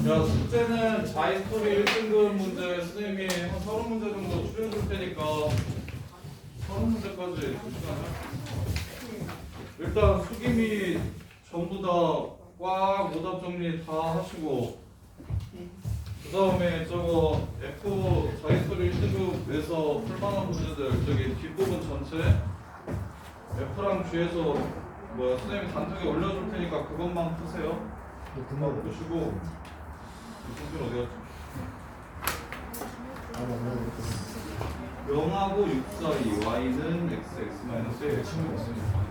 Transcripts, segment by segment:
자, 숙제는 자이스토리 1등급 문제 선생님이 한 30문제 정도 추려줄 테니까 30문제까지 시간을 일단 수김이 전부 다 꽉 오답 정리 다 하시고 그 다음에 저거 F 자이스토리 1등급에서 풀만한 문제들 저기 뒷부분 전체 F랑 G에서 뭐야 선생님이 단톡에 올려줄 테니까 그것만 푸세요. 금방 보시고 성질 어디 갔지? 0하고 6 사이 y는 x, x-1의 친구 있습니다.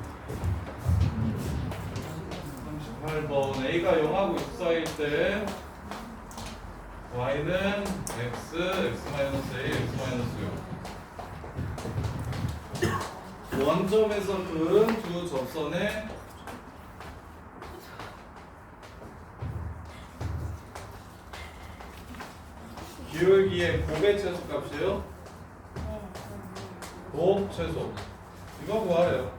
38번 a가 0하고 6 사이일 때 y는 x, x-a, x-6 원점에서 그은 두 접선의 기울기의 곱의 최소값이에요? 곱 최소 이거 구하래요.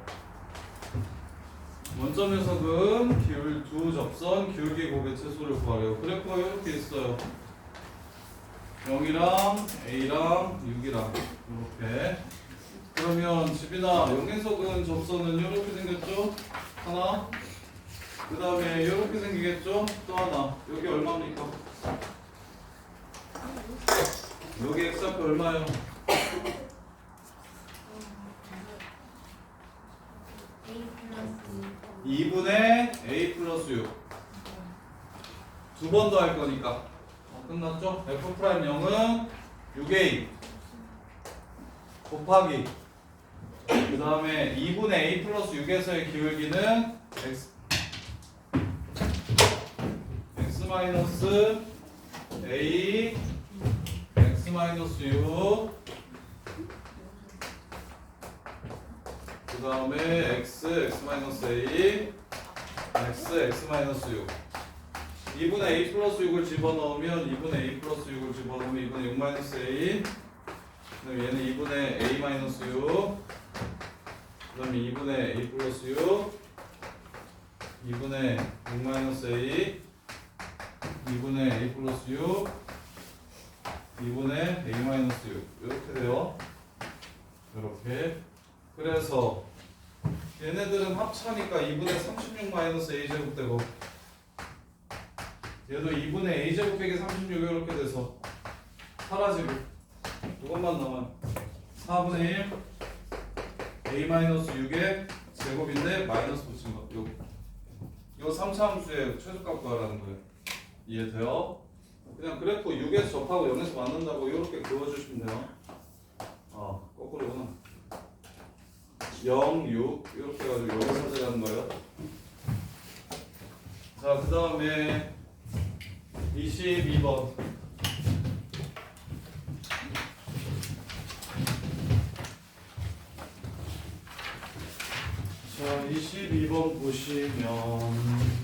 원점에서 근 기울 두 접선 기울기 곱의 최소를 구하래요. 그래프가 이렇게 있어요. 0이랑 A랑 6이랑 이렇게. 그러면 집이나 0에서 근 접선은 이렇게 생겼죠? 하나. 그 다음에 이렇게 생기겠죠? 또 하나. 여기 얼마입니까? 여기 x좌표 얼마예요? 2분의 a 플러스 6 두 번 더 할 거니까 끝났죠? f 프라임 0은 6a 곱하기 그 다음에 2분의 a 플러스 6에서의 기울기는 x 마이너스 a x-6 그 다음에 x, x-a x, x-6 2분의 a 플러스 6을 집어넣으면 2분의 a 플러스 6을 집어넣으면 2분의 6 마이너스 a 그 다음에 얘는 2분의 a 마이너스 6 그 다음에 2분의 a 플러스 6 2분의 6 마이너스 a 2분의 a 플러스 6 2분의 a-6 이렇게 돼요. 이렇게. 그래서 얘네들은 합차니까 2분의 36-a 제곱 되고 얘도 2분의 a 제곱 빼기 36 이렇게 돼서 사라지고 이것만 남아요. 4분의 1 a-6의 제곱인데 마이너스 붙인 거. 이거 3차 함수의 최소값 구하라는 거예요. 이해돼요? 그냥 그래프 6에서 접하고 0에서 만든다고 이렇게 그어주시면 돼요. 거꾸로구나. 0, 6 이렇게 해가지고 여기 찾아가는 거예요. 자, 그 다음에 22번. 자, 22번 보시면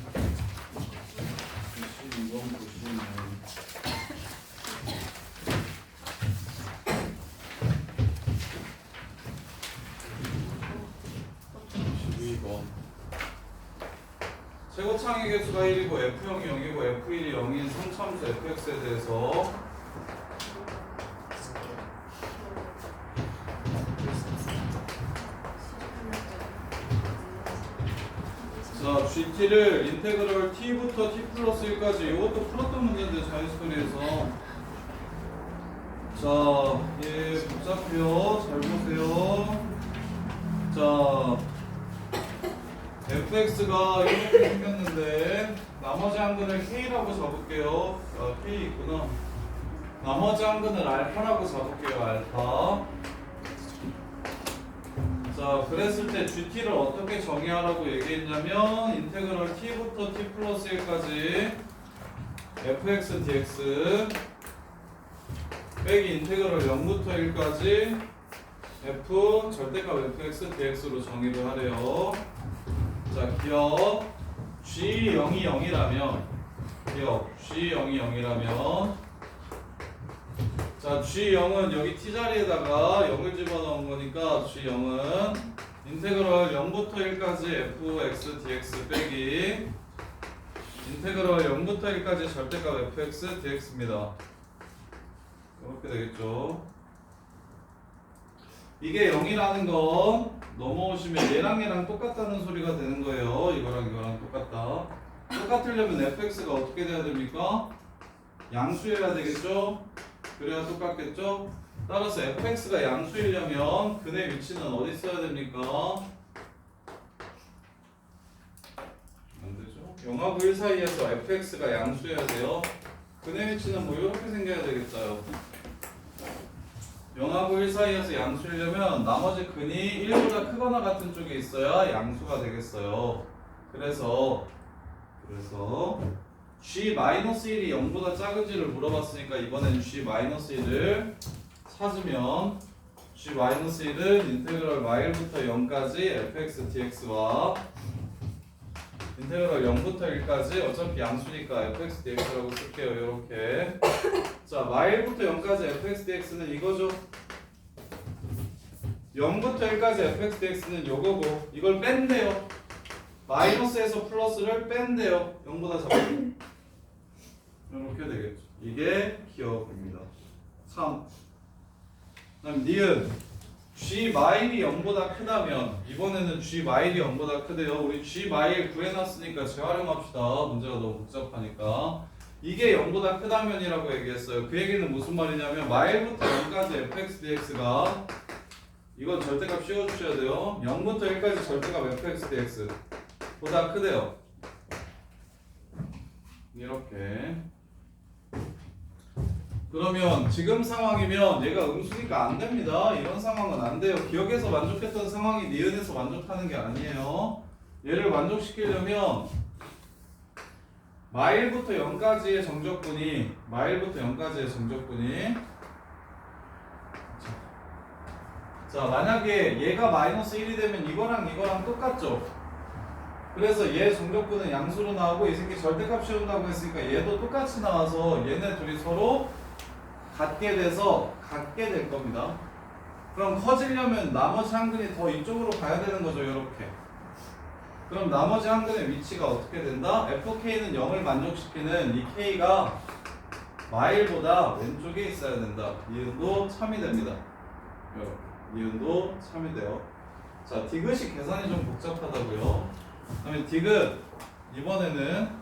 최고창의 개수가 1이고 F0이 0이고 F1이 0인 3참수 fx에 대해서 자 gt를 인테그럴 t부터 t 플러스 1까지 이것도 풀었던 문제인데 자유스토리에서 자, 예, 복잡해요. 잘 보세요. 자 fx가 이렇게 생겼는데 나머지 한근을 k라고 잡을게요. k 있구나. 나머지 한근을 알파라고 잡을게요. 알파. 자, 그랬을 때 gt를 어떻게 정의하라고 얘기했냐면 인테그럴 t부터 t 플러스 1까지 fx dx 빼기 인테그럴 0부터 1까지 f 절대값 fx dx로 정의를 하래요. 자, 기억 G0이 0이라면 기억 G0이 0이라면 자, G0은 여기 T자리에다가 0을 집어넣은 거니까 G0은 인테그럴 0부터 1까지 fx dx 빼기 인테그럴 0부터 1까지 절대값 fx dx입니다. 이렇게 되겠죠. 이게 0이라는 건 넘어오시면 얘랑 똑같다는 소리가 되는 거예요. 이거랑 똑같다. 똑같으려면 fx가 어떻게 돼야 됩니까? 양수여야 되겠죠? 그래야 똑같겠죠? 따라서 fx가 양수이려면 근의 위치는 어디 있어야 됩니까? 안 되죠? 0하고 1 사이에서 fx가 양수여야 돼요. 근의 위치는 뭐 이렇게 생겨야 되겠어요. 0하고 1 사이에서 양수이려면 나머지 근이 1보다 크거나 같은 쪽에 있어야 양수가 되겠어요. 그래서 G-1이 0보다 작은지를 물어봤으니까 이번엔 G-1을 찾으면 G-1은 인테그럴 y부터 0까지 fx dx와 인테그럴 0부터 1까지 어차피 양수니까 fx dx라고 쓸게요. 이렇게 자 y부터 0까지 fx dx는 이거죠. 0부터 1까지 fx dx는 요거고 이걸 뺀대요. 마이너스에서 플러스를 뺀대요. 0보다 작고 이렇게 되겠죠. 이게 기억입니다. 3. 그다음 니은 G-마일이 0보다 크다면 이번에는 G-마일이 0보다 크대요. 우리 G-마일 구해놨으니까 재활용합시다. 문제가 너무 복잡하니까. 이게 0보다 크다면이라고 얘기했어요. 그 얘기는 무슨 말이냐면 마일부터 0까지 fx dx가 이건 절대값 씌워주셔야 돼요. 0부터 1까지 절대값 fx dx 보다 크대요. 이렇게. 그러면 지금 상황이면 얘가 음수니까 안 됩니다. 이런 상황은 안 돼요. 기억에서 만족했던 상황이 니은에서 만족하는 게 아니에요. 얘를 만족시키려면 마일부터 0까지의 정적분이 자 만약에 얘가 마이너스 1이 되면 이거랑 똑같죠. 그래서 얘 정적분은 양수로 나오고 이 새끼 절대값 씌운다고 했으니까 얘도 똑같이 나와서 얘네 둘이 서로 같게 돼서 같게 될 겁니다. 그럼 커지려면 나머지 한 근이 더 이쪽으로 가야 되는 거죠. 이렇게. 그럼 나머지 한 근의 위치가 어떻게 된다? fk는 0을 만족시키는 이 k가 마일보다 왼쪽에 있어야 된다. 니은도 참이 됩니다. 이렇게. 니은도 참이 돼요. 자, 디귿이 계산이 좀 복잡하다고요. 그다음에 디귿 이번에는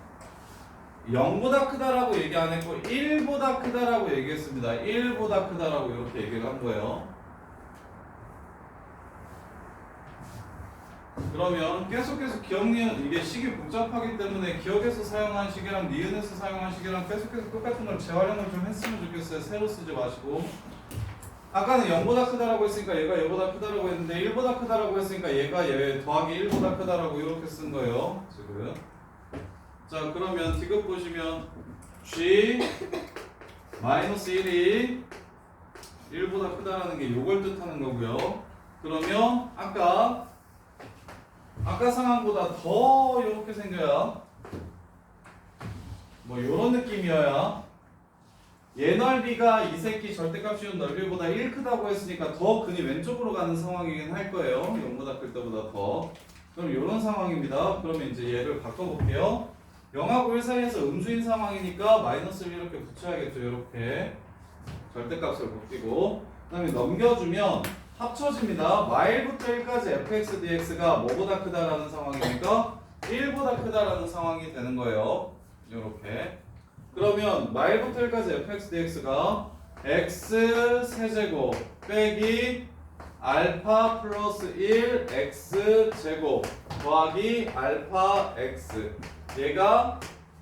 0보다 크다라고 얘기 안 했고 1보다 크다라고 얘기했습니다. 1보다 크다라고 이렇게 얘기를 한 거예요. 그러면 계속해서 기억니은 이게 식이 복잡하기 때문에 기억에서 사용한 식이랑 니은에서 사용한 식이랑 계속해서 똑같은 걸 재활용을 좀 했으면 좋겠어요. 새로 쓰지 마시고. 아까는 0보다 크다라고 했으니까 얘가 얘보다 크다라고 했는데 1보다 크다라고 했으니까 얘가 얘 더하기 1보다 크다라고 이렇게 쓴 거예요. 지금. 자 그러면 디귿 보시면 G-1이 1보다 크다라는 게 요걸 뜻하는 거고요. 그러면 아까 상황보다 더 이렇게 생겨야 뭐 요런 느낌이어야 얘 넓이가 이 새끼 절대값 씌운 넓이보다 1 크다고 했으니까 더 근이 왼쪽으로 가는 상황이긴 할 거예요. 0보다 클 때보다 더. 그럼 이런 상황입니다. 그러면 이제 얘를 바꿔볼게요. 0하고 1 사이에서 음수인 상황이니까 마이너스를 이렇게 붙여야겠죠. 이렇게 절대값을 바뀌고 그 다음에 넘겨주면 합쳐집니다. 마일부터 1까지 fx dx가 뭐보다 크다라는 상황이니까 1보다 크다라는 상황이 되는 거예요. 이렇게. 그러면 마일부터 1까지 fx dx가 x 세제곱 빼기 알파 플러스 1 x 제곱 더하기 알파 x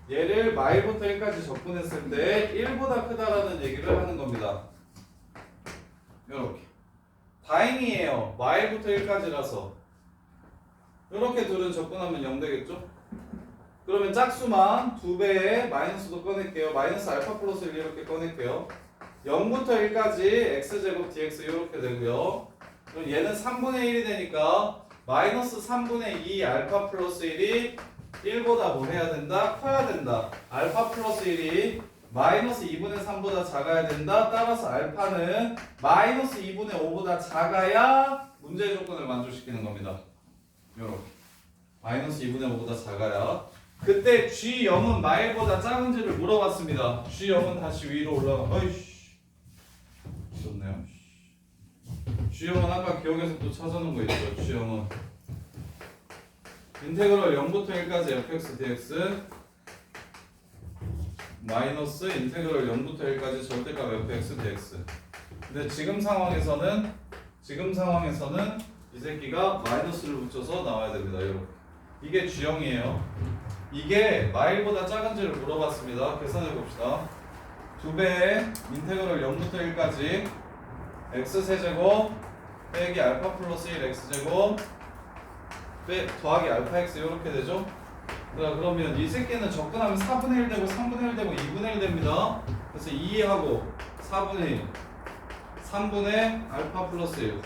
얘를 마일부터 1까지 적분했을 때 1보다 크다라는 얘기를 하는 겁니다. 이렇게. 다행이에요. 마일부터 1까지라서 이렇게 둘은 적분하면 0 되겠죠? 그러면 짝수만 2배의 마이너스도 꺼낼게요. 마이너스 알파 플러스 1 이렇게 꺼낼게요. 0부터 1까지 x제곱 dx 이렇게 되고요. 그럼 얘는 3분의 1이 되니까 마이너스 3분의 2 알파 플러스 1이 1보다 뭐 해야 된다? 커야 된다. 알파 플러스 1이 마이너스 2분의 3보다 작아야 된다. 따라서 알파는 마이너스 2분의 5보다 작아야 문제의 조건을 만족시키는 겁니다. 요렇게. 마이너스 2분의 5보다 작아야 그때 G0은 마일보다 작은지를 물어봤습니다. G0은 다시 위로 올라가. 어이씨. 좋네요. G0은 아까 기억에서 또 찾아놓은 거 있죠. G0은 인테그럴 0부터 1까지 fx dx 마이너스 인테그럴 0부터 1까지 절대값 fx dx. 근데 지금 상황에서는 이 새끼가 마이너스를 붙여서 나와야 됩니다. 이렇게. 이게 G0이에요. 이게 마일보다 작은지를 물어봤습니다. 계산해 봅시다. 2배의 인테그럴 0부터 1까지 x세제곱 빼기 알파 플러스 1 x제곱 더하기 알파 x 이렇게 되죠. 그러면 이 새끼는 접근하면 4분의 1 되고 3분의 1 되고 2분의 1 됩니다. 그래서 2하고 4분의 1 3분의 알파 플러스 1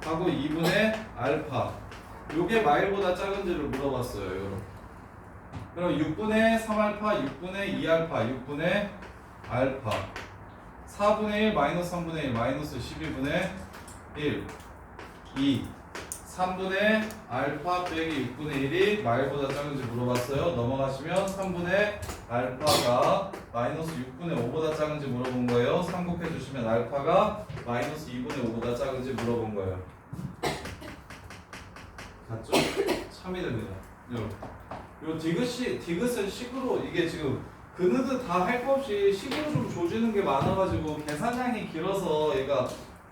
하고 2분의 알파 요게 마일보다 작은지를 물어봤어요. 요렇게. 그럼 6분의 3알파 6분의 2알파 6분의 알파 4분의 1 마이너스 3분의 1 마이너스 12분의 1 2 3분의 알파 빼기 6분의 1이 마일보다 작은지 물어봤어요. 넘어가시면 3분의 알파가 마이너스 6분의 5보다 작은지 물어본 거예요. 삼국해 주시면 알파가 마이너스 2분의 5보다 작은지 물어본 거예요. 맞죠? 참이 됩니다. 요 디귿은 식으로 이게 지금 그느드 다 할 거 없이 식으로 좀 조지는 게 많아가지고 계산량이 길어서 얘가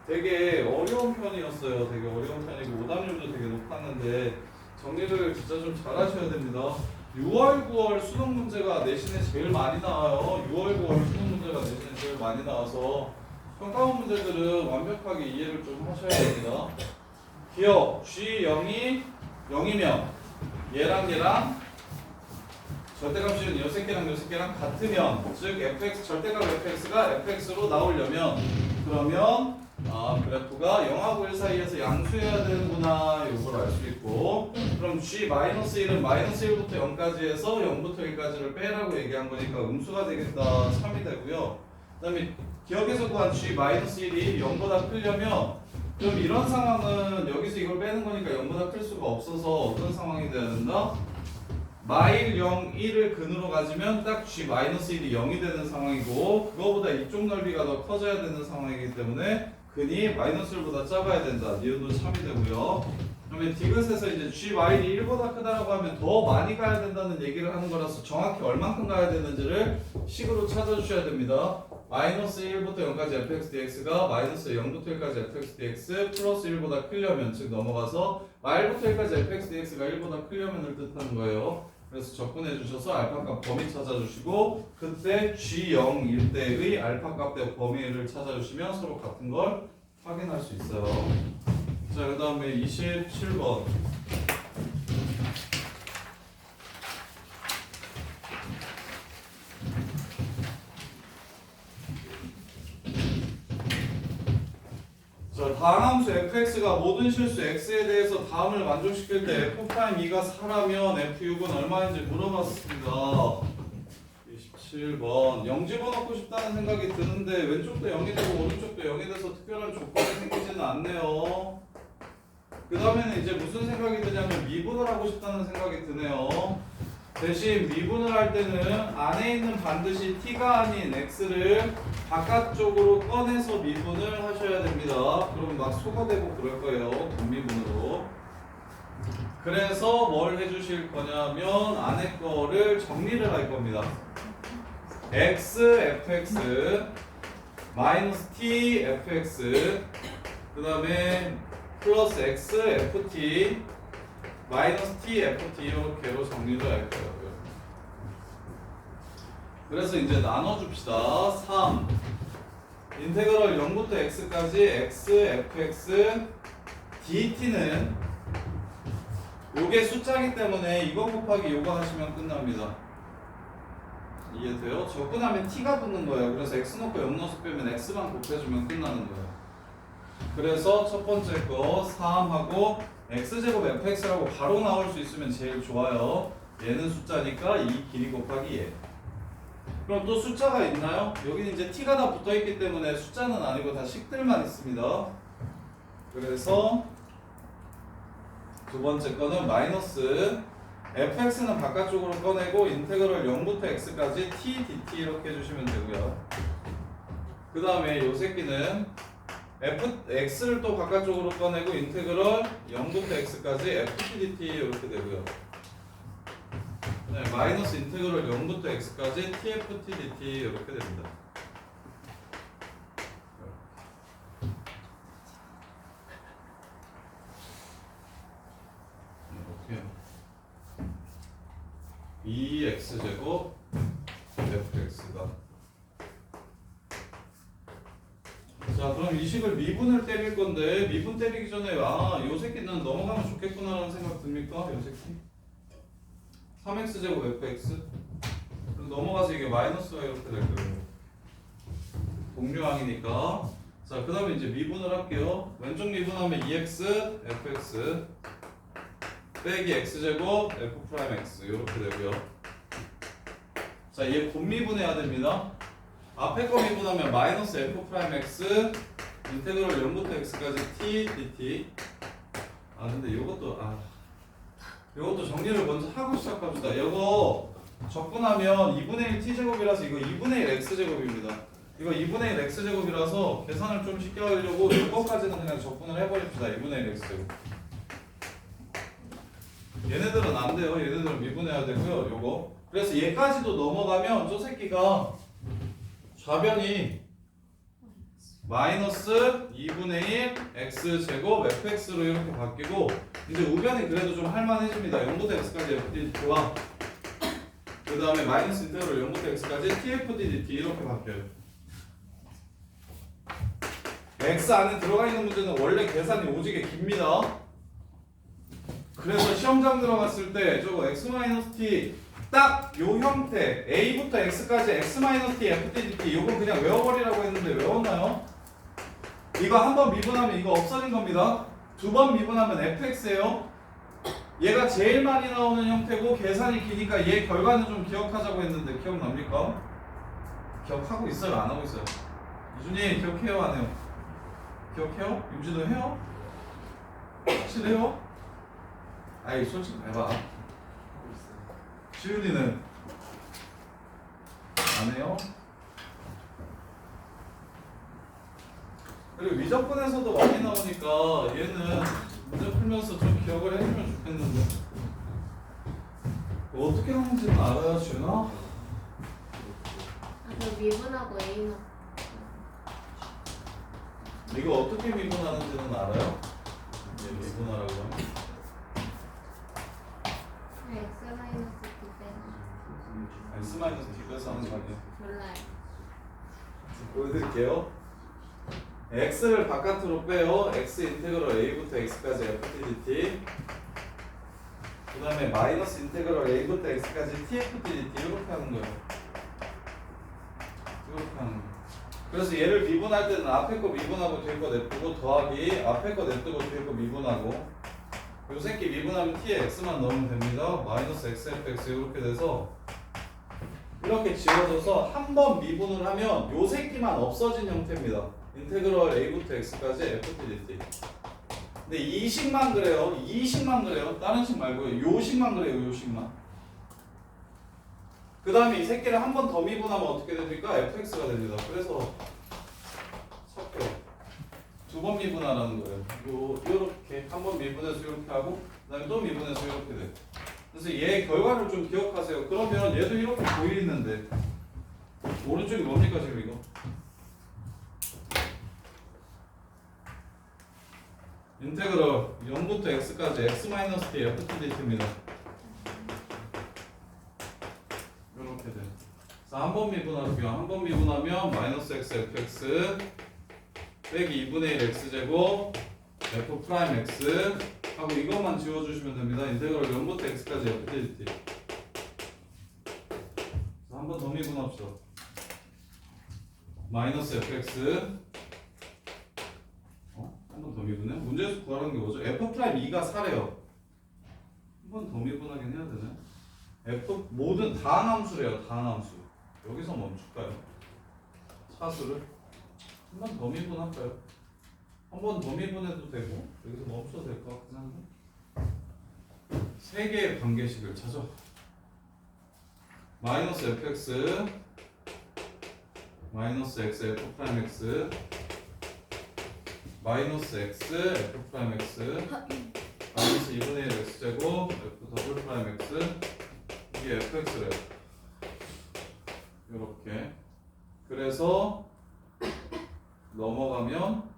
되게 어려운 편이었어요. 되게 어려운 편이고 오답률도 되게 높았는데 정리를 진짜 좀 잘 하셔야 됩니다. 6월, 9월 수능 문제가 내신에 제일 많이 나와요. 6월, 9월 수능 문제가 내신에 제일 많이 나와서 평가원 문제들은 완벽하게 이해를 좀 하셔야 됩니다. 기억 G0이 0이면 얘랑 절대값이 요 새끼랑 요 새끼랑 같으면 즉 fx 절대값 fx가 fx로 나오려면 그러면 그래프가 0하고 1 사이에서 양수해야 되는구나 이걸 알 수 있고 그럼 G-1은 마이너스 1부터 0까지 해서 0부터 1까지를 빼라고 얘기한 거니까 음수가 되겠다 참이 되고요. 그 다음에 기억에서 구한 G-1이 0보다 크려면 그럼 이런 상황은 여기서 이걸 빼는 거니까 0보다 클 수가 없어서 어떤 상황이 돼야 된다? 마일 0, 1을 근으로 가지면 딱 G-1이 0이 되는 상황이고 그거보다 이쪽 넓이가 더 커져야 되는 상황이기 때문에 근이 마이너스 1보다 작아야 된다. 니은도 참이 되고요. 그러면 디귿에서 이제 G-1이 1보다 크다라고 하면 더 많이 가야 된다는 얘기를 하는 거라서 정확히 얼만큼 가야 되는지를 식으로 찾아주셔야 됩니다. 마이너스 1부터 0까지 fx dx가 마이너스 0부터 1까지 fx dx 플러스 1보다 크려면 즉 넘어가서 마일부터 1까지 fx dx가 1보다 크려면을 뜻하는 거예요. 그래서 접근해 주셔서 알파값 범위 찾아주시고 그때 G0일 때의 알파값 대 범위를 찾아주시면 서로 같은 걸 확인할 수 있어요. 자, 그 다음에 27번. 자, 다음 함수 fx가 모든 실수 x에 대해서 다음을 만족시킬 때 f'2가 4라면 f6은 얼마인지 물어봤습니다. 27번. 0 집어넣고 싶다는 생각이 드는데 왼쪽도 0이 되고 오른쪽도 0이 돼서 특별한 조건이 생기지는 않네요. 그 다음에는 이제 무슨 생각이 드냐면 미분을 하고 싶다는 생각이 드네요. 대신 미분을 할 때는 안에 있는 반드시 t가 아닌 x를 바깥쪽으로 꺼내서 미분을 하셔야 됩니다. 그럼 막 소거되고 그럴 거예요. 분미분으로. 그래서 뭘 해주실 거냐면 안에 거를 정리를 할 겁니다. x fx 마이너스 t fx 그 다음에 플러스 x ft 마이너스 t ft 이렇게로 정리를 할 거예요. 그래서 이제 나눠줍시다. 3 인테그럴 0부터 x까지 x fx dt는 요게 숫자이기 때문에 이거 곱하기 요거 하시면 끝납니다. 이해돼요? 접근하면 t가 붙는 거예요. 그래서 x 넣고 0 넣어서 빼면 x만 곱해주면 끝나는 거예요. 그래서 첫 번째 거 3하고 x제곱 fx라고 바로 나올 수 있으면 제일 좋아요. 얘는 숫자니까 이 길이 곱하기 얘. 그럼 또 숫자가 있나요? 여기는 이제 t가 다 붙어있기 때문에 숫자는 아니고 다 식들만 있습니다. 그래서 두 번째 거는 마이너스 fx는 바깥쪽으로 꺼내고 인테그럴 0부터 x까지 t dt 이렇게 해주시면 되고요. 그 다음에 요 새끼는 x를 또 바깥쪽으로 꺼내고 인테그럴 0부터 x까지 ft dt 이렇게 되고요. 네, 마이너스 인테그럴 0부터 x까지 tft dt 이렇게 됩니다. 이렇게 2x제곱 fx가 자 그럼 이 식을 미분을 때릴 건데 미분 때리기 전에 요 새끼는 넘어가면 좋겠구나라는 생각 듭니까? 요 새끼 3x제곱 fx 넘어가서 이게 마이너스가 이렇게 될 거예요. 동류항이니까. 자 그 다음에 이제 미분을 할게요. 왼쪽 미분하면 2x fx 빼기 x제곱 f'x 이렇게 되고요. 자 얘 곱미분해야 됩니다. 앞에 거 미분하면 마이너스 f'x 인테그럴 0부터 x까지 t dt. 근데 요것도 정리를 먼저 하고 시작합시다. 요거 적분하면 2분의 1 t제곱이라서 이거 2분의 1 x제곱입니다. 이거 2분의 1 x제곱이라서 계산을 좀 쉽게 하려고 요거까지는 그냥 적분을 해버립시다. 2분의 1 x제곱. 얘네들은 안 돼요. 얘네들은 미분해야 되고요. 요거. 그래서 얘까지도 넘어가면 저 새끼가 좌변이 마이너스 2분의 1 x제곱 fx로 이렇게 바뀌고 이제 우변이 그래도 좀 할만해집니다. 0부터 x까지 fdt와 그 다음에 마이너스 인테그럴 0부터 x까지 tfddt 이렇게 바뀌어요. x 안에 들어가 있는 문제는 원래 계산이 오지게 깁니다. 그래서 시험장 들어갔을 때 저거 x-t 딱 요 형태 a부터 x까지 x-t fddt 요건 그냥 외워버리라고 했는데 외웠나요? 이거 한 번 미분하면 이거 없어진 겁니다. 두 번 미분하면 fx예요. 얘가 제일 많이 나오는 형태고 계산이 기니까 얘 결과는 좀 기억하자고 했는데 기억납니까? 기억하고 있어요? 안 하고 있어요? 이준이 기억해요? 안 해요? 기억해요? 임진도 해요? 확실해요? 아이 솔직히 해봐. 시윤이는 안 해요? 그리고 미적분에서도 많이 나오니까 얘는 문제 풀면서 좀 기억을 해주면 좋겠는데 어떻게 하는지는 알아야 주나? 저 미분하고 A는 이거 어떻게 미분하는지는 알아요? 얘 미분하라고 하면 X-T 빼서 x-t 빼서 하는 거 아니에요? 몰라요. 보여드릴게요. x를 바깥으로 빼요. x 인테그럴 a부터 x까지 fddt 그 다음에 마이너스 인테그럴 a부터 x까지 tfddt 이렇게 하는 거예요. 이렇게 하는 거예요. 그래서 얘를 미분할 때는 앞에 거 미분하고 뒤에 거 냅두고 더하기 앞에 거 냅두고 뒤에 거 미분하고 요 새끼 미분하면 t에 x만 넣으면 됩니다. 마이너스 xfx 이렇게 돼서 이렇게 지워져서 한 번 미분을 하면 요 새끼만 없어진 형태입니다. 인테그럴 a부터 x까지 fddt. 근데 이 식만 그래요. 이 식만 그래요. 다른 식 말고요. 요 식만 그래요. 요 식만. 그 다음에 이 새끼를 한 번 더 미분하면 어떻게 됩니까? fx가 됩니다. 그래서 섞여. 두 번 미분하라는 거예요. 요렇게 한 번 미분해서 이렇게 하고 그 다음에 또 미분해서 이렇게 돼. 그래서 얘 결과를 좀 기억하세요. 그러면 얘도 이렇게 보이는데 오른쪽이 뭡니까 지금 이거? 인테그럴 0부터 x까지 x-t fdt입니다. 이렇게 돼. 자, 한 번 미분할게요. 한 번 미분하면 마이너스 x fx 빼기 2분의 1 x제곱 f 프라임 x 하고 이것만 지워주시면 됩니다. 인테그럴 0부터 x까지 fdt. 자, 한 번 더 미분합시다. 마이너스 fx 한 번 더 미분해? 문제에서 구하라는 게 뭐죠? f 프라임 2가 4래요. 한 번 더 미분하긴 해야 되네. f 모든 다항함수래요. 다항함수. 여기서 멈출까요? 차수를 한 번 더 미분할까요? 한 번 더 미분해도 되고 여기서 멈춰도 될 것 같긴 한데 세 개의 관계식을 찾아. 마이너스 fx 마이너스 x f 프라임 x 마이너스 x f 프라임 x 마이너스 2분의 1 x 제곱 f 더블 프라임 x 이게 fx래. 요렇게. 그래서 넘어가면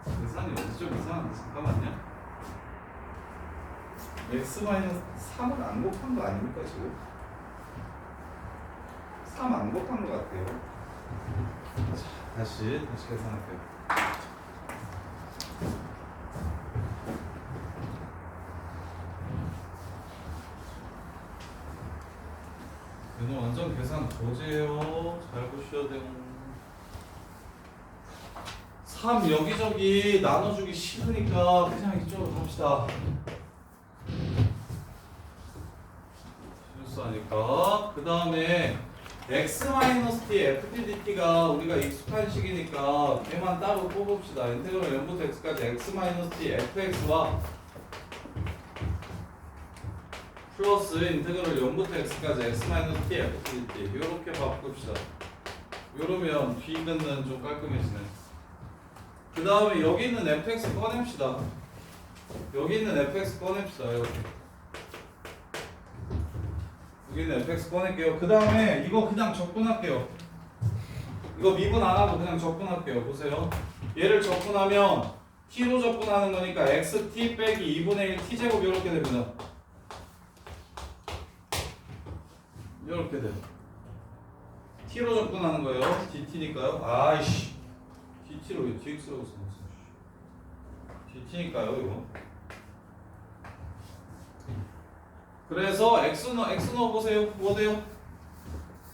계산이 좀 이상한데 잠깐만요. x-3을 안 곱한 거 아닙니까 지금? 3 안 곱한 거 같아요. 자, 다시 계산할게요. 얘는 완전 계산 거제예요. 잘 보셔야 돼요. 3 여기저기 나눠주기 싫으니까 그냥 이쪽으로 갑시다. 실수하니까. 그 다음에 x-t ftdt가 우리가 익숙한 식이니까 걔만 따로 뽑읍시다. 인테그럴 0부터 x까지 x-t fx와 플러스 인테그럴 0부터 x까지 x-t ftdt 이렇게 바꿉시다. 이러면 뒤근은 좀 깔끔해지네. 그 다음에 여기 있는 fx 꺼냅시다. 여기 있는 fx 꺼냅시다. 이렇게. 여기 있는 fx 꺼낼게요. 그 다음에 이거 그냥 적분할게요. 이거 미분 안 하고 그냥 적분할게요. 보세요. 얘를 적분하면 t로 적분하는 거니까 xt 빼기 2분의 1 t제곱 이렇게 됩니다. 이렇게 돼. t로 접근하는 거예요. dt니까요. 아이씨. dt로 왜 dx라고 써놨어? dt니까요, 이거. 그래서 x 넣어보세요. 뭐 돼요?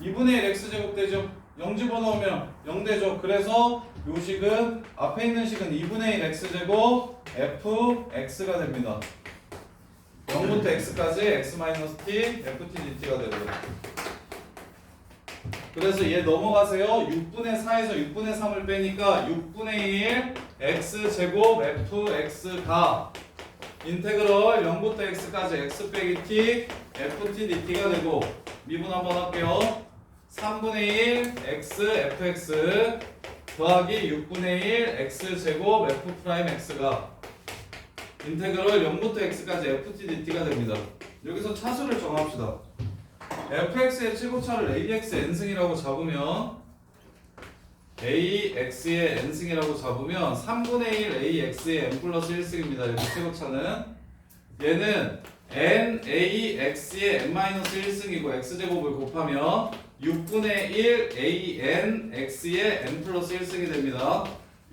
2분의 1 x제곱 되죠? 0 집어넣으면 0 되죠? 그래서 요 식은 앞에 있는 식은 2분의 1 x제곱 fx가 됩니다. 0부터 x까지 x-t ftdt가 되고요. 그래서 얘 넘어가세요. 6분의 4에서 6분의 3을 빼니까 6분의 1 x제곱 fx가 인테그럴 0부터 x까지 x 빼기 t ftdt가 되고 미분 한번 할게요. 3분의 1 x fx 더하기 6분의 1 x제곱 f 프라임 x가 인테그럴 0부터 x까지 ftdt가 됩니다. 여기서 차수를 정합시다. fx의 최고차를 ax의 n승이라고 잡으면 ax의 n승이라고 잡으면 3분의 1 ax의 n 플러스 1승입니다. 이렇게 최고차는 얘는 n ax의 n 마이너스 1승이고 x제곱을 곱하면 6분의 1 an x의 n 플러스 1승이 됩니다.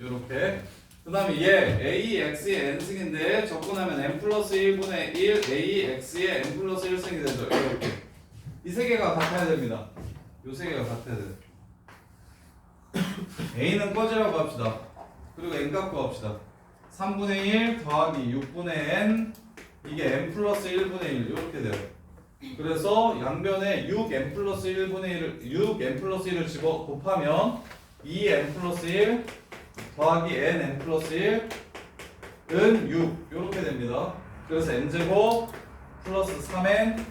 요렇게. 그 다음에 얘 ax의 n승인데 적분하면 n 플러스 1분의 1 ax의 n 플러스 1승이 되죠. 이렇게. 이 세 개가 같아야 됩니다. 요 세 개가 같아야 돼요. a는 꺼지라고 합시다. 그리고 n 값 구합시다. 3분의 1 더하기 6분의 n 이게 n 플러스 1분의 1 이렇게 돼요. 그래서 양변에 6n 플러스 1분의 1을 6n 플러스 1을 집어 곱하면 2n 플러스 1 더하기 n 플러스 1은 6 이렇게 됩니다. 그래서 n제곱 플러스 3n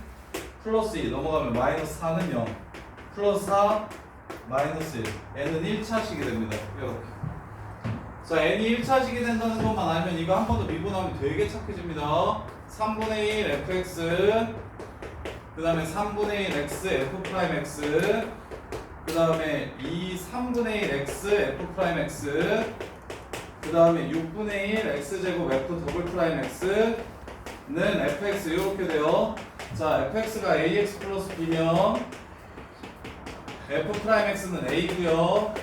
플러스 2 넘어가면 마이너스 4는 0 플러스 4 마이너스 1 n은 1차식이 됩니다. 이렇게. 자, n이 1차식이 된다는 것만 알면 이거 한 번 더 미분하면 되게 착해집니다. 3분의 1 fx 그 다음에 3분의 1 x f 프라임 x 그 다음에 3분의 1 x f 프라임 x 그 다음에 6분의 1 x제곱 f 더블 프라임 x는 fx 이렇게 돼요. 자, fx가 ax 플러스 b면 f 프라임 x는 a고요.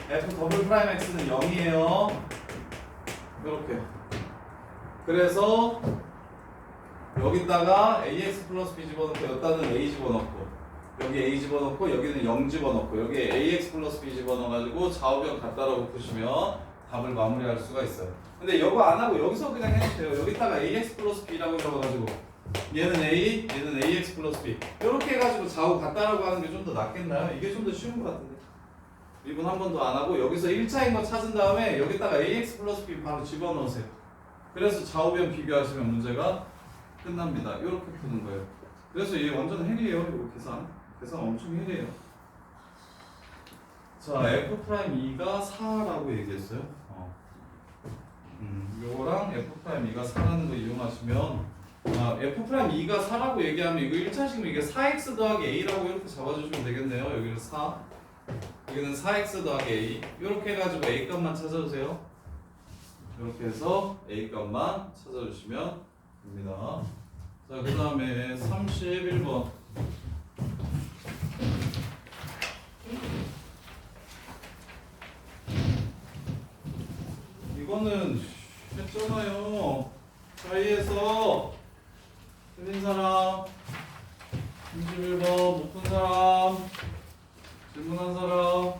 f 더블 프라임 x는 0이에요. 이렇게. 그래서 여기다가 ax 플러스 b 집어넣고 여기다는 a 집어넣고 여기 a 집어넣고 여기는 0 집어넣고 여기 ax 플러스 b 집어넣어가지고 좌우변 같다라고 보시면 답을 마무리할 수가 있어요. 근데 이거 안 하고 여기서 그냥 해도 돼요. 여기다가 ax 플러스 b라고 적어가지고 얘는 a, 얘는 ax 플러스 b 이렇게 해가지고 좌우 같다라고 하는 게 좀 더 낫겠나요? 이게 좀 더 쉬운 것 같은데 미분 한 번도 안 하고 여기서 1차인 거 찾은 다음에 여기다가 ax 플러스 b 바로 집어넣으세요. 그래서 좌우변 비교하시면 문제가 끝납니다. 이렇게 푸는 거예요. 그래서 얘 완전 헬이에요. 이거 계산 엄청 헬이에요. 자, f'2가 4라고 얘기했어요. 요거랑 f'2가 4라는 거 이용하시면 f'2가 4라고 얘기하면 이거 1차식이면 이게 4x 더하기 a라고 이렇게 잡아주시면 되겠네요. 여기는 4, 여기는 4x 더하기 a. 이렇게 해가지고 a 값만 찾아주세요. 이렇게 해서 a 값만 찾아주시면 됩니다. 자, 그 다음에 31번. 이거는 했잖아요. 사이에서 틀린 사람, 31번 못 푼 사람, 질문한 사람,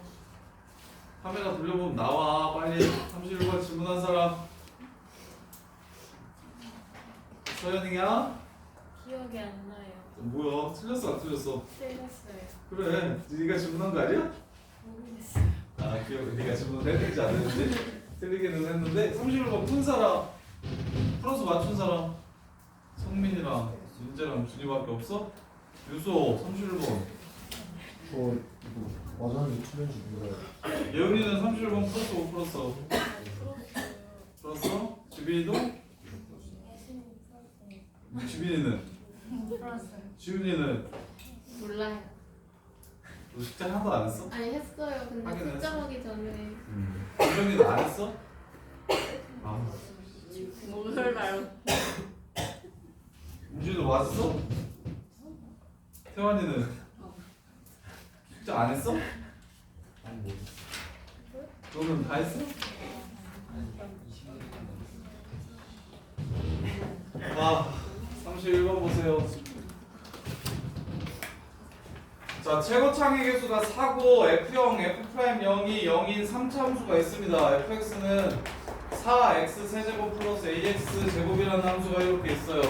카메라 돌려보면 나와. 빨리 31번 질문한 사람. 서연이야? 기억이 안 나요. 뭐야? 틀렸어 안 틀렸어? 틀렸어요. 그래, 네가 질문한 거 아니야? 모르겠어요. 아, 기억, 네가 질문했는지 안 했는지 틀리기는 했는데 31번 푼 사람, 풀어서 맞춘 사람, 성민이랑 윤재랑 준이밖에 없어? 유소 31번. 저 이거 맞았는지 틀린지 몰라요. 예은이는 31번 풀었어 못 풀었어? 풀었어요. 풀었어? 지빈이도? 지빈이는? 풀었어요. 지훈이는? 몰라요. 너 숙제 하나도 안 했어? 아니 했어요. 근데 하긴 했어. 숙제하기 전에 윤정이는 안 했어? 아, 몰라요. 우진이도 맞았어? 태환이는? 숙제 안 했어? 너는 다 했어? 아, 31번 보세요. 자, 최고창의 개수가 4고 F0, F'0이 0인 3차 함수가 있습니다. fx는 4x 세제곱 플러스 ax 제곱이라는 함수가 이렇게 있어요.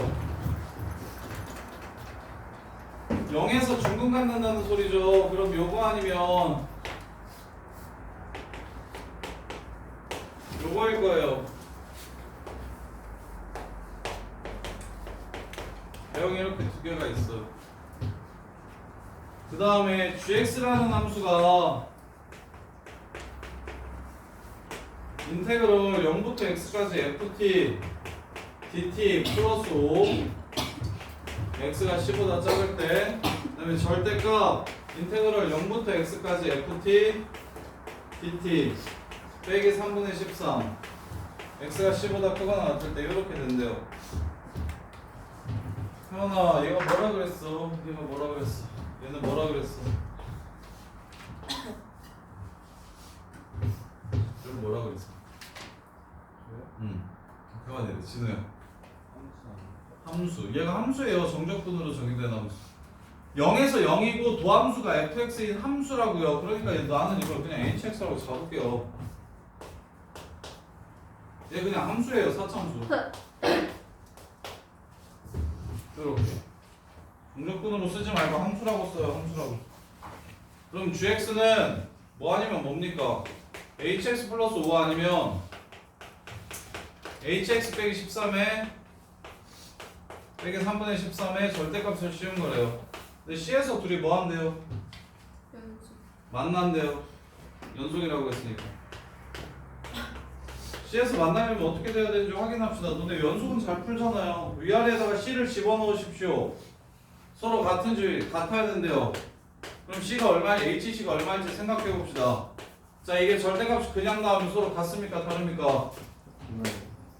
0에서 중근 갖는다는 소리죠. 그럼 요거 아니면 요거일 거예요. 대형이 이렇게 두 개가 있어요. 그 다음에 gx라는 함수가 인테그럴 0부터 x까지 ft dt 플러스 5 x가 10보다 작을 때, 그 다음에 절대값 인테그럴 0부터 x까지 ft dt 빼기 3분의 13 x가 10보다 크거나 같을 때 이렇게 된대요. 태연아, 얘가 뭐라 그랬어? 얘가 뭐라 그랬어? 얘는 뭐라 그랬어? 얘는 뭐라 그랬어? 태연이 진우야. 함수. 얘가 함수예요. 정적분으로 정의된 함수. 0에서 0이고 도함수가 fx인 함수라고요. 그러니까 나는 이걸 그냥 hx라고 잡을게요. 얘 그냥 함수예요. 사차함수. 이렇게 정적분으로 쓰지 말고 함수라고 써요. 함수라고. 그럼 gx는 뭐 아니면 뭡니까? hx 플러스 5 아니면 hx 빼기 13에 빼기 3분의 13에 절대값을 씌운 거래요. 근데 C에서 둘이 뭐 한대요? 연습. 만난대요. 연속이라고 했으니까. C에서 만나려면 어떻게 돼야 되는지 확인합시다. 근데 연속은 잘 풀잖아요. 위아래에다가 C를 집어넣으십시오. 서로 같은지 같아야 된대요. 그럼 C가 얼마인지 HC가 얼마인지 생각해 봅시다. 자, 이게 절대값이 그냥 나오면 서로 같습니까? 다릅니까?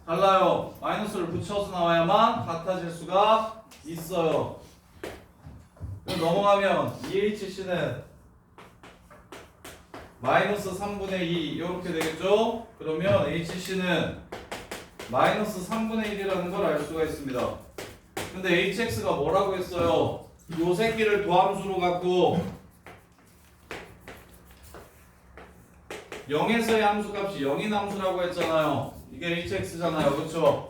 달라요. 마이너스를 붙여서 나와야만 같아질 수가 있어요. 그럼 넘어가면 EHC는 마이너스 3분의 2 이렇게 되겠죠? 그러면 HC는 마이너스 3분의 1이라는 걸 알 수가 있습니다. 근데 HX가 뭐라고 했어요? 요 새끼를 도함수로 갖고 0에서의 함수값이 0인 함수라고 했잖아요. 이게 HX잖아요. 그렇죠?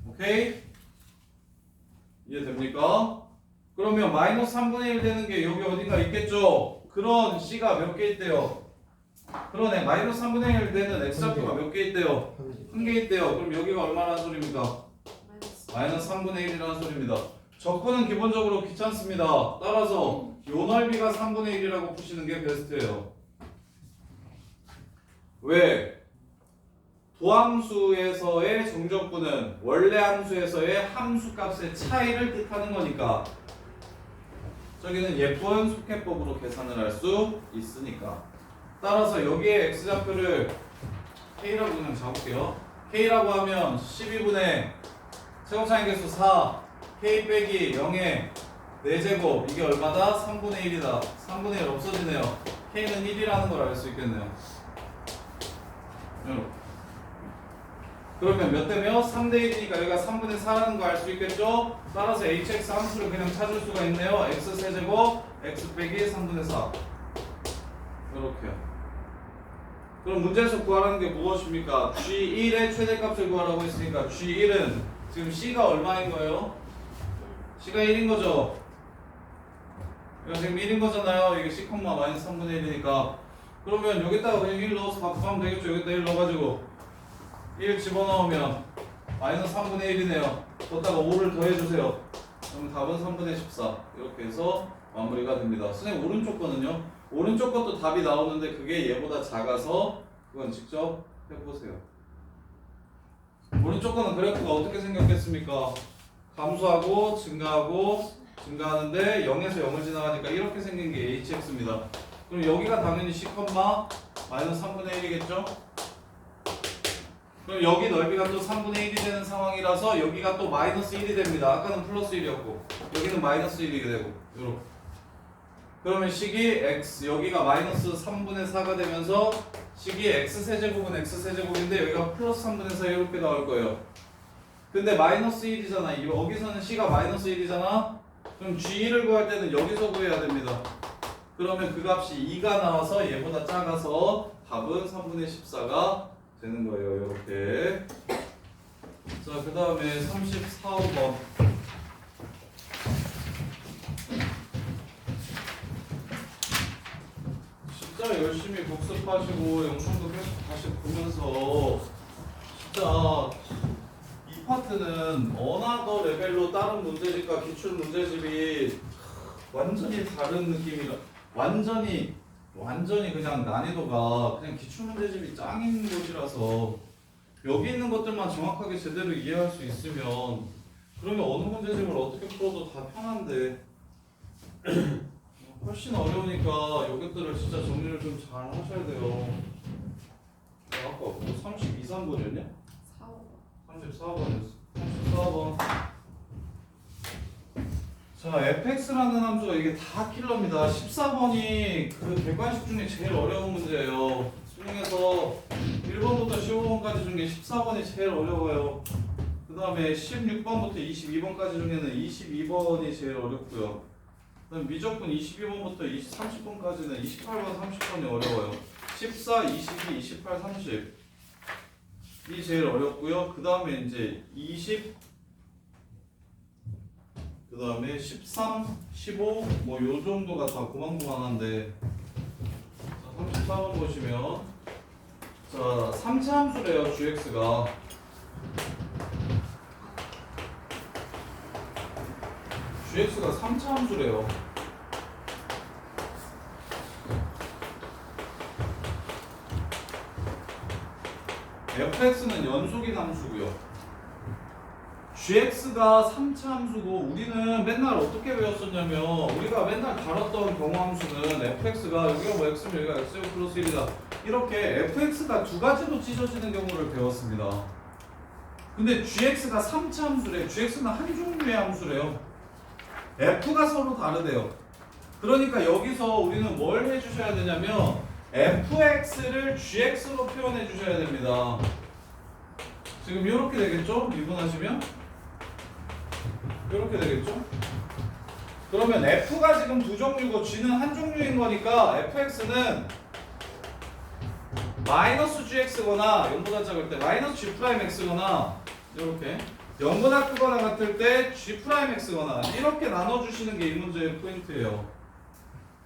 오케이? 이해됩니까? 그러면 마이너스 3분의 1 되는 게 여기 어딘가 있겠죠? 그런 C가 몇 개 있대요? 그러네. 마이너스 3분의 1 되는 X좌표가 몇 개 있대요? 한 개 있대요. 그럼 여기가 얼마라는 소리입니까? 마이너스 3분의 1이라는 소리입니다. 적분은 기본적으로 귀찮습니다. 따라서 요 넓이가 3분의 1이라고 푸시는 게 베스트예요. 왜? 도함수에서의 정적분은 원래 함수에서의 함수값의 차이를 뜻하는 거니까 저기는 예쁜 속해법으로 계산을 할 수 있으니까 따라서 여기에 x좌표를 k라고 그냥 잡을게요. k라고 하면 12분의 세곱차인계수 4 k 빼기 0의 4제곱 이게 얼마다? 3분의 1이다. 3분의 1 없어지네요. k는 1이라는 걸 알 수 있겠네요. 그러면 몇 대 몇? 3대 1이니까 여기가 3분의 4라는 거 알 수 있겠죠? 따라서 hx 함수를 그냥 찾을 수가 있네요. x 세제곱 x 빼기 3분의 4 이렇게요. 그럼 문제에서 구하라는 게 무엇입니까? g1의 최대값을 구하라고 했으니까 g1은 지금 c가 얼마인 거예요? c가 1인 거죠? 이거 지금 1인 거잖아요. 이게 c, 마이너스 3분의 1이니까 그러면 여기다가 그냥 1 넣어서 바꾸면 되겠죠? 여기다 1 넣어가지고 1 집어넣으면 마이너스 3분의 1이네요. 거기다가 5를 더해주세요. 그럼 답은 3분의 14 이렇게 해서 마무리가 됩니다. 선생님 오른쪽 거는요? 오른쪽 것도 답이 나오는데 그게 얘보다 작아서 그건 직접 해보세요. 오른쪽 거는 그래프가 어떻게 생겼겠습니까? 감소하고 증가하고 증가하는데 0에서 0을 지나가니까 이렇게 생긴 게 hx입니다. 그럼 여기가 당연히 c, 마이너스 3분의 1이겠죠? 그럼 여기 넓이가 또 3분의 1이 되는 상황이라서 여기가 또 마이너스 1이 됩니다. 아까는 플러스 1이었고 여기는 마이너스 1이 되고 이렇게. 그러면 식이 x 여기가 마이너스 3분의 4가 되면서 식이 x세제곱은 x세제곱인데 여기가 플러스 3분의 4 이렇게 나올 거예요. 근데 마이너스 1이잖아. 여기서는 c가 마이너스 1이잖아. 그럼 g1을 구할 때는 여기서 구해야 됩니다. 그러면 그 값이 2가 나와서 얘보다 작아서 답은 3분의 14가 되는 거예요. 이렇게. 자, 그 다음에 34번. 진짜 열심히 복습하시고 영상도 계속 다시 보면서 진짜 이 파트는 어나더 레벨로 다른 문제집과 기출 문제집이 완전히 다른 느낌이라 완전히 그냥 난이도가 그냥 기출 문제집이 짱인 곳이라서 여기 있는 것들만 정확하게 제대로 이해할 수 있으면 그러면 어느 문제집을 어떻게 풀어도 다 편한데 훨씬 어려우니까 이것들을 진짜 정리를 좀 잘 하셔야 돼요. 아까 뭐 32, 3번이었냐? 34번이었어. 34번. 자, fx라는 함수가 이게 다 킬러입니다. 14번이 그 객관식 중에 제일 어려운 문제예요. 수능에서 1번부터 15번까지 중에 14번이 제일 어려워요. 그 다음에 16번부터 22번까지 중에는 22번이 제일 어렵고요. 그다음 미적분 22번부터 30번까지는 28번, 30번이 어려워요. 14, 22, 28, 30이 제일 어렵고요. 그 다음에 이제 20, 그 다음에 13, 15, 뭐 요 정도가 다 고만고만한데 자, 34번 보시면 자, 3차 함수래요. gx가 gx가 3차 함수래요. fx는 연속인 함수고요. gx가 3차 함수고 우리는 맨날 어떻게 배웠었냐면 우리가 맨날 다뤘던 경우 함수는 fx가 여기가 뭐 x면 여기가 x제곱 플러스 1이다. 이렇게 fx가 두 가지로 찢어지는 경우를 배웠습니다. 근데 gx가 3차 함수래. gx는 한 종류의 함수래요. f가 서로 다르대요. 그러니까 여기서 우리는 뭘 해주셔야 되냐면 fx를 gx로 표현해 주셔야 됩니다. 지금 이렇게 되겠죠? 미분하시면 이렇게 되겠죠? 그러면 f가 지금 두 종류고 g는 한 종류인 거니까 fx는 마이너스 gx거나 0보다 작을 때 마이너스 g'x거나 이렇게 0보다 크거나 같을 때 g'x거나 이렇게 나눠주시는 게 이 문제의 포인트예요.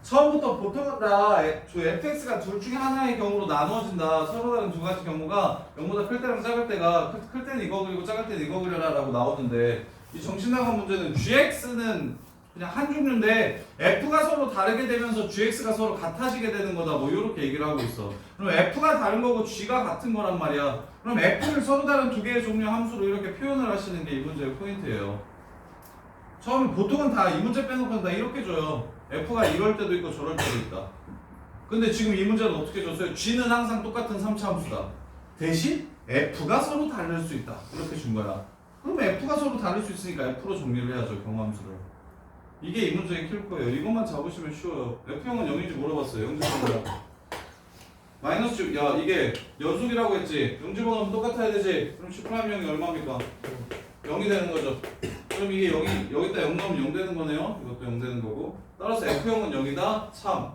처음부터 보통은 다 fx가 둘 중에 하나의 경우로 나누어진다. 서로 다른 두 가지 경우가 0보다 클 때랑 작을 때가 클 때는 이거 그리고 작을 때는 이거 그려라 라고 나오는데 이 정신 나간 문제는 gx는 그냥 한 종류인데 f가 서로 다르게 되면서 gx가 서로 같아지게 되는 거다 뭐 이렇게 얘기를 하고 있어. 그럼 f가 다른 거고 g가 같은 거란 말이야. 그럼 f를 서로 다른 두 개의 종류 함수로 이렇게 표현을 하시는 게 이 문제의 포인트예요. 처음에 보통은 다 이 문제 빼놓고는 다 이렇게 줘요. f가 이럴 때도 있고 저럴 때도 있다. 근데 지금 이 문제는 어떻게 줬어요? g는 항상 똑같은 3차 함수다. 대신 f가 서로 다를 수 있다. 이렇게 준 거야. 그럼 f가 서로 다를 수 있으니까 f로 정리를 해야죠. 경함수를. 이게 이 문제의 킬 거예요. 이것만 잡으시면 쉬워요. f형은 0인지 물어봤어요. 0집어넣으라고. 마이너스 야 이게 연속이라고 했지. 0집어넣으면 똑같아야 되지. 그럼 10'형이 얼마입니까? 0이 되는 거죠. 그럼 이게 0이 여기다 0 넣으면 0 되는 거네요. 이것도 0 되는 거고. 따라서 f형은 0이다 3.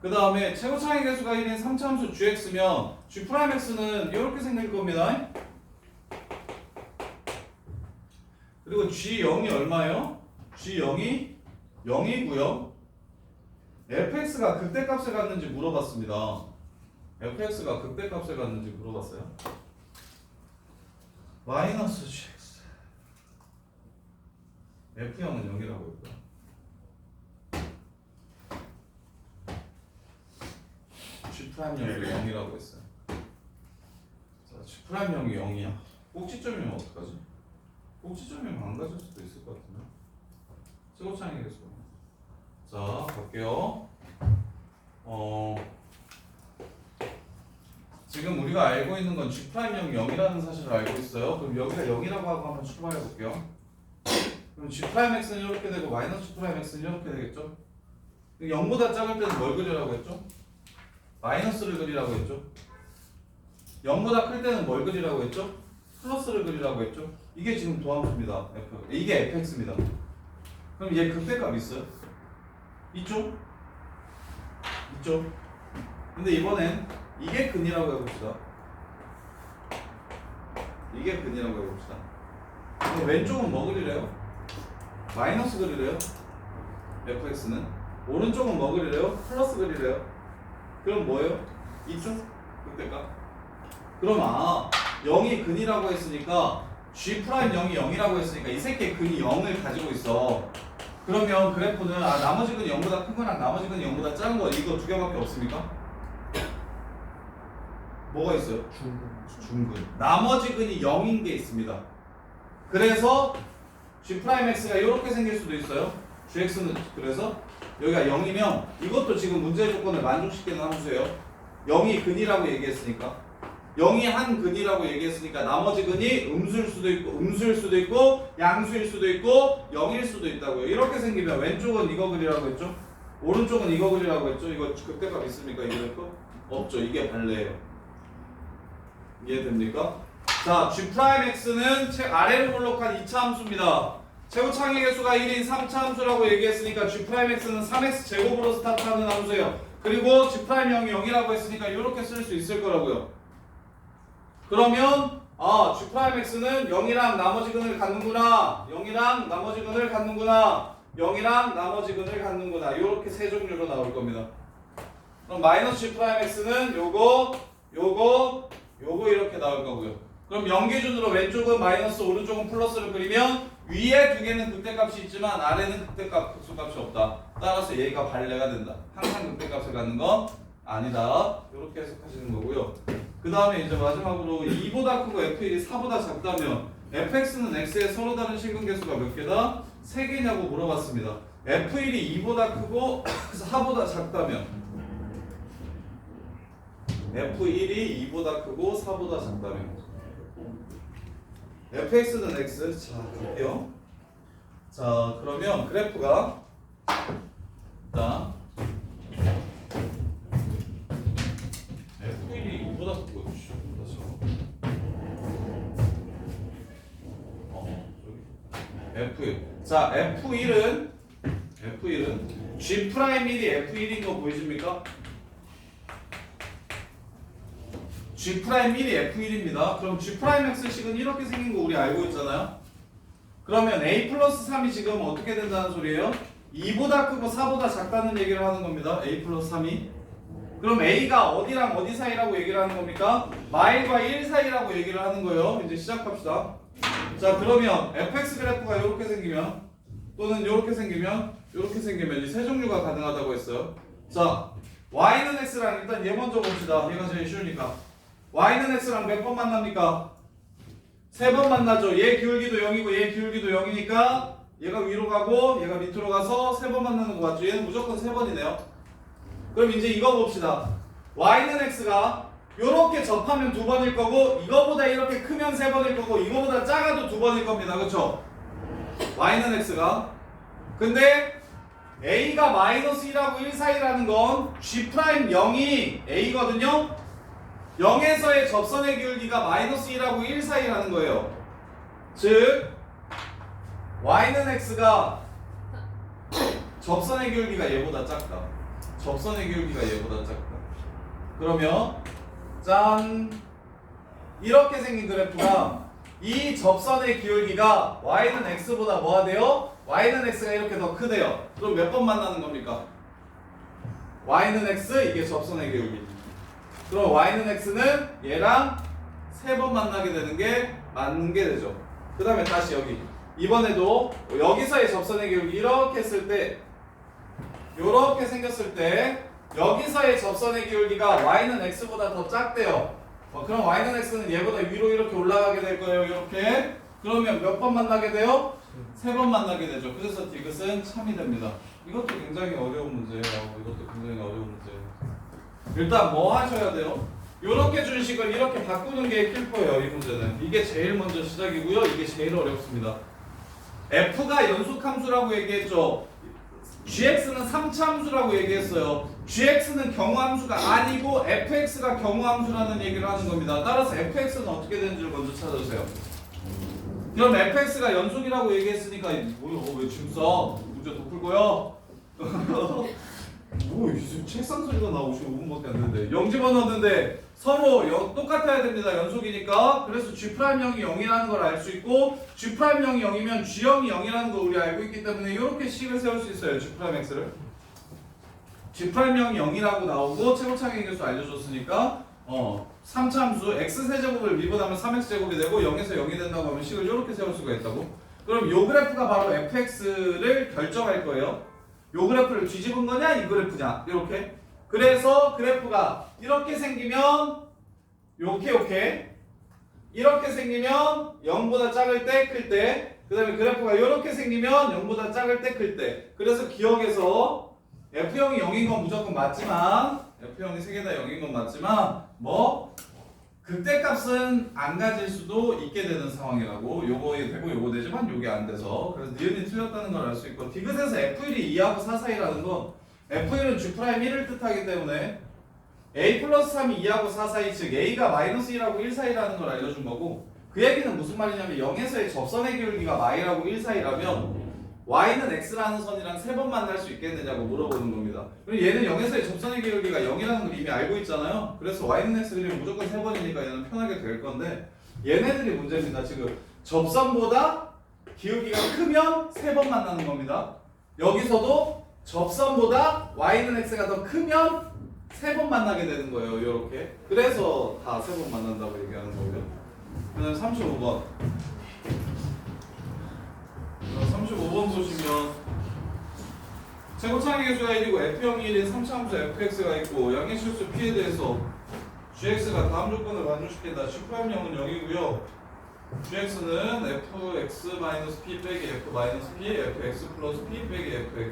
그 다음에 최고차의 개수가 1인 3차 함수 gx면 g'x는 이렇게 생길 겁니다. 그리고 g0이 얼마예요? g0이 0이고요. fx가 극대값에 갔는지 물어봤습니다. fx가 극대값에 갔는지 물어봤어요. 마이너스 gx f형은 0이라고 했고요. g'형이 0이라고 했어요. 자, g'형이 0이야. 꼭지점이면 어떡하지? 꼭지점이면 안 가질 수도 있을 것 같은데. 최고차의 개수. 자, 갈게요. 지금 우리가 알고 있는 건 g'형이 0이라는 사실을 알고 있어요. 그럼 여기가 0이라고 하고 한번 출발해 볼게요. 그럼 g'x는 이렇게 되고 마이너스 g'x는 이렇게 되겠죠? 0보다 작을 때는 뭘 그리라고 했죠? 마이너스를 그리라고 했죠? 0보다 클 때는 뭘 그리라고 했죠? 플러스를 그리라고 했죠? 이게 지금 도함수입니다. f. 이게 fx입니다. 그럼 얘 극대값 있어요? 있죠? 있죠? 근데 이번엔 이게 근이라고 해봅시다. 이게 근이라고 해봅시다. 그럼 왼쪽은 뭐 그리래요? 마이너스 그리래요? fx는 오른쪽은 뭐 그리래요? 플러스 그리래요? 그럼 뭐예요? 있죠? 극대값. 그럼 0이 근이라고 했으니까 g'0이 0이라고 했으니까 이 새끼의 근이 0을 가지고 있어. 그러면 그래프는 나머지 근이 0보다 큰 거랑 나머지 근이 0보다 작은 거 이거 두 개밖에 없습니까? 뭐가 있어요? 중근. 나머지 근이 0인 게 있습니다. 그래서 g'x가 이렇게 생길 수도 있어요. gx는 그래서 여기가 0이면 이것도 지금 문제 조건을 만족시키는 함수예요. 0이 근이라고 얘기했으니까 0이 한 근이라고 얘기했으니까 나머지 근이 음수일 수도 있고 음수일 수도 있고 양수일 수도 있고 0일 수도 있다고요. 이렇게 생기면 왼쪽은 이거 그리라고 했죠? 오른쪽은 이거 그리라고 했죠? 이거 극대값 있습니까? 이거 없죠. 이게 발레예요. 이해됩니까? 자, g'x는 아래로 블록한 2차 함수입니다. 최고차의 개수가 1인 3차 함수라고 얘기했으니까 g'x는 3x 제곱으로 스타트하는 함수예요. 그리고 g'형이 0이라고 했으니까 이렇게 쓸 수 있을 거라고요. 그러면 g'x는 0이랑 나머지 근을 갖는구나. 0이랑 나머지 근을 갖는구나. 0이랑 나머지 근을 갖는구나. 이렇게 세 종류로 나올 겁니다. 그럼 마이너스 g'x는 요거 이렇게 나올 거고요. 그럼 0 기준으로 왼쪽은 마이너스 오른쪽은 플러스를 그리면 위에 두 개는 극대값이 있지만 아래는 극소값이 없다. 따라서 얘가 발레가 된다. 항상 극대값을 갖는 건 아니다. 이렇게 해석하시는 거고요. 그 다음에 이제 마지막으로 2보다 크고 f1이 4보다 작다면 fx는 x의 서로 다른 실근계수가 몇 개다? 3개냐고 물어봤습니다. f1이 2보다 크고 4보다 작다면 f1이 2보다 크고 4보다 작다면 fx는 x. 자, 볼게요. 자, 그러면 그래프가 자 f1이 2보다 크고 F1. 자, F1은 G'1이 F1인 거 보이십니까? G'1이 F1입니다. 그럼 G'X식은 이렇게 생긴 거 우리 알고 있잖아요. 그러면 A 플러스 3이 지금 어떻게 된다는 소리예요? 2보다 크고 4보다 작다는 얘기를 하는 겁니다. a 플러스 3이. 그럼 a가 어디랑 어디 사이라고 얘기를 하는 겁니까? 마일과 1 사이라고 얘기를 하는 거예요. 이제 시작합시다. 자, 그러면 fx 그래프가 이렇게 생기면 또는 이렇게 생기면 이 세 종류가 가능하다고 했어요. 자, y는 x랑 일단 얘 먼저 봅시다. 얘가 제일 쉬우니까. y는 x랑 몇 번 만납니까? 3번 만나죠. 얘 기울기도 0이고 얘 기울기도 0이니까 얘가 위로 가고 얘가 밑으로 가서 3번 만나는 거 맞죠? 얘는 무조건 3번이네요. 그럼 이제 이거 봅시다. y는 x가 요렇게 접하면 2번일 거고 이거보다 이렇게 크면 3번일 거고 이거보다 작아도 2번일 겁니다. 그쵸? y는 x가. 근데 a가 마이너스 1하고 1 사이라는 건 g'0이 a거든요. 0에서의 접선의 기울기가 마이너스 1하고 1 사이라는 거예요. 즉 y는 x가 접선의 기울기가 얘보다 작다. 접선의 기울기가 얘보다 작다. 그러면 짠, 이렇게 생긴 그래프가 이 접선의 기울기가 y는 x보다 뭐가 돼요? y는 x가 이렇게 더 크대요. 그럼 몇 번 만나는 겁니까? y는 x, 이게 접선의 기울기. 그럼 y는 x는 얘랑 3번 만나게 되는 게 맞는 게 되죠. 그 다음에 다시 여기 이번에도 여기서의 접선의 기울기 이렇게 했을 때 요렇게 생겼을 때 여기서의 접선의 기울기가 y는 x보다 더 작대요. 그럼 y는 x는 얘보다 위로 이렇게 올라가게 될 거예요. 이렇게. 그러면 몇 번 만나게 돼요? 3번 만나게 되죠. 그래서 디귿은 참이 됩니다. 이것도 굉장히 어려운 문제예요. 이것도 굉장히 어려운 문제예요. 일단 뭐 하셔야 돼요? 요렇게 준 식을 이렇게 바꾸는 게 킬포예요. 이 문제는. 이게 제일 먼저 시작이고요. 이게 제일 어렵습니다. f가 연속함수라고 얘기했죠. gx는 3차함수라고 얘기했어요. gx는 경우함수가 아니고 fx가 경우함수라는 얘기를 하는 겁니다. 따라서 fx는 어떻게 되는지를 먼저 찾아주세요. 그럼 fx가 연속이라고 얘기했으니까 뭐야, 왜 지금 써? 문제 더 풀고요. 뭐 책상 소리가 나오고 지금 5분밖에 안 되는데 0 집어넣었는데 서로 똑같아야 됩니다. 연속이니까. 그래서 G'0이 0이라는 걸 알 수 있고 G'0이 0이면 G형이 0이라는 걸 우리 알고 있기 때문에 이렇게 식을 세울 수 있어요. G'X를. G'0이 0이라고 나오고 최고차기 계수 알려줬으니까 3차함수 x세제곱을 미분하면 3x제곱이 되고 0에서 0이 된다고 하면 식을 이렇게 세울 수가 있다고. 그럼 요 그래프가 바로 fx를 결정할 거예요. 요 그래프를 뒤집은 거냐 이 그래프냐 이렇게. 그래서 그래프가 이렇게 생기면 이렇게 생기면 0보다 작을 때 클 때, 그 다음에 그래프가 이렇게 생기면 0보다 작을 때 클 때. 그래서 기억에서 F형이 0인 건 무조건 맞지만 F형이 3개 다 0인 건 맞지만 뭐 극대값은 안 가질 수도 있게 되는 상황이라고. 요거에 되고 요거 되지만 요게 안 돼서. 그래서 니은이 틀렸다는 걸 알 수 있고 디귿에서 F1이 2하고 4 사이라는 건 F1은 G'1을 뜻하기 때문에 A 플러스 3이 2하고 4 사이, 즉 A가 마이너스 1하고 1 사이라는 걸 알려준 거고, 그 얘기는 무슨 말이냐면 0에서의 접선의 기울기가 마이하고 1 사이라면 y는 x라는 선이랑 3번 만날 수 있겠느냐고 물어보는 겁니다. 그리고 얘는 0에서의 접선의 기울기가 0이라는 걸 이미 알고 있잖아요. 그래서 y는 x 그리면 무조건 3번이니까 얘는 편하게 될 건데 얘네들이 문제입니다. 지금 접선보다 기울기가 크면 3번 만나는 겁니다. 여기서도 접선보다 y는 x가 더 크면 3번 만나게 되는 거예요. 이렇게. 그래서 다 3번 만난다고 얘기하는 거고요. 그다음 35번. 35번 보시면 최고차기 계수가 1이고 F형이 1인 3차함수 fx가 있고 양의 실수 p에 대해서 gx가 다음 조건을 만족시킨다. G'0은 0이고요. gx는 fx-p 빼기 f-p, fx 플러스 p 빼기 fp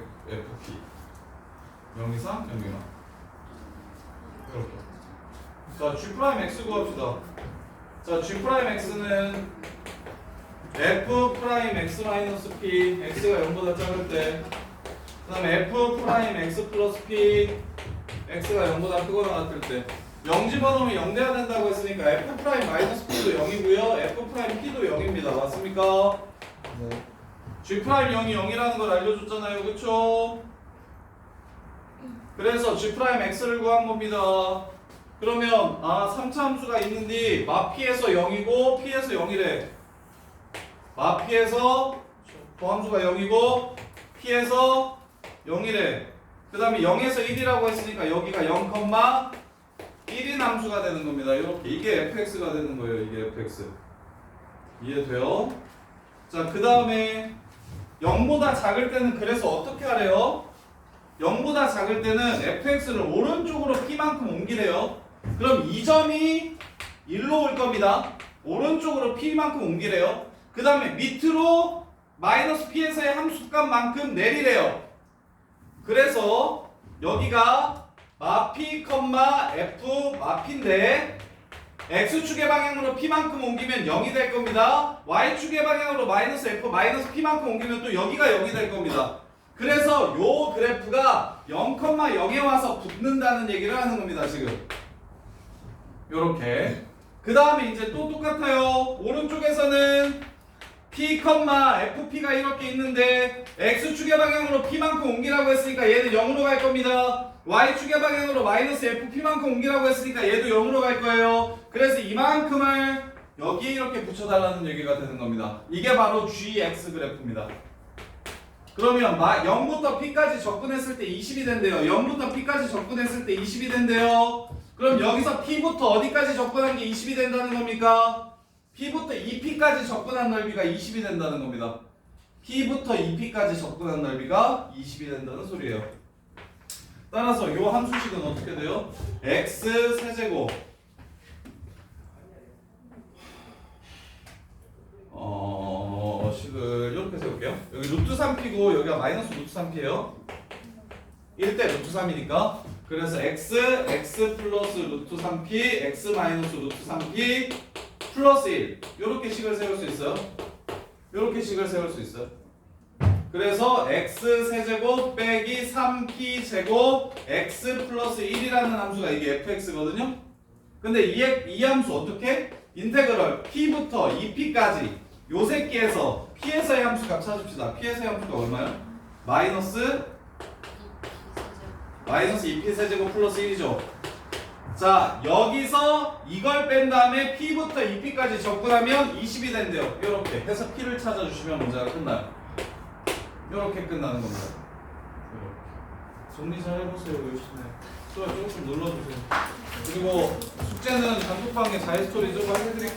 0 이상, 0 이상. 이렇게. 자, G'(x) 구합시다. 자, G'x는 f'x-p, x가 0보다 작을 때, 그 다음에 f'x 플러스 p, x가 0보다 크거나 같을 때, 0 집어넣으면 0 돼야 된다고 했으니까 f'p도 0이고요, f'p도 0입니다. 맞습니까? 네. G'0이 0이라는 걸 알려줬잖아요. 그쵸? 그래서 G'x를 구한 겁니다. 그러면 3차 함수가 있는데 마p에서 0이고 p에서 0이래. 마p에서 더함수가 0이고 p에서 0이래. 그 다음에 0에서 1이라고 했으니까 여기가 0,1인 함수가 되는 겁니다. 이렇게 이게 fx가 되는 거예요. 이게 fx. 이해돼요? 자, 그 다음에 0보다 작을 때는 그래서 어떻게 하래요? 0보다 작을 때는 fx를 오른쪽으로 p만큼 옮기래요. 그럼 이 점이 1로 올 겁니다. 오른쪽으로 p만큼 옮기래요. 그 다음에 밑으로 마이너스 p에서의 함수값만큼 내리래요. 그래서 여기가 마p, f, 마p인데 x축의 방향으로 p만큼 옮기면 0이 될 겁니다. y축의 방향으로 마이너스 f, 마이너스 p만큼 옮기면 또 여기가 0이 될 겁니다. 그래서 요 그래프가 0,0에 와서 붙는다는 얘기를 하는 겁니다. 지금 요렇게. 그 다음에 이제 또 똑같아요. 오른쪽에서는 p, fp가 이렇게 있는데 x축의 방향으로 p만큼 옮기라고 했으니까 얘는 0으로 갈 겁니다. y축의 방향으로 마이너스 fp만큼 옮기라고 했으니까 얘도 0으로 갈 거예요. 그래서 이만큼을 여기에 이렇게 붙여달라는 얘기가 되는 겁니다. 이게 바로 gx 그래프입니다. 그러면 0부터 p까지 접근했을 때 20이 된대요. 0부터 p까지 접근했을 때 20이 된대요. 그럼 여기서 p부터 어디까지 접근한 게 20이 된다는 겁니까? p부터 2p까지 접근한 넓이가 20이 된다는 겁니다. p부터 2p까지 접근한 넓이가 20이 된다는 소리예요. 따라서 이 함수식은 어떻게 돼요? x 세제곱 식을 이렇게 세울게요. 여기 루트 3p고 여기가 마이너스 루트 3p예요. 1대 루트 3이니까 그래서 x 플러스 루트 3p x 마이너스 루트 3p 플러스 1 이렇게 식을 세울 수 있어요. 이렇게 식을 세울 수 있어요. 그래서 x 세제곱 빼기 3p 제곱 x 플러스 1이라는 함수가 이게 fx거든요. 근데 이 함수 어떻게? 인테그럴 p부터 2p까지 요 새끼에서 p에서의 함수값 찾읍시다. p에서의 함수가 얼마요? 마이너스 2p 세제곱 플러스 1이죠. 자, 여기서 이걸 뺀 다음에 p부터 2p까지 접근하면 20이 된대요. 이렇게 해서 p를 찾아주시면 문제가 끝나요. 이렇게 끝나는 겁니다. 이렇게. 정리 잘 해보세요. 열심히. 좋아요. 조금 눌러주세요. 그리고 숙제는 단톡방에 자유스토리 조금 해드릴게요.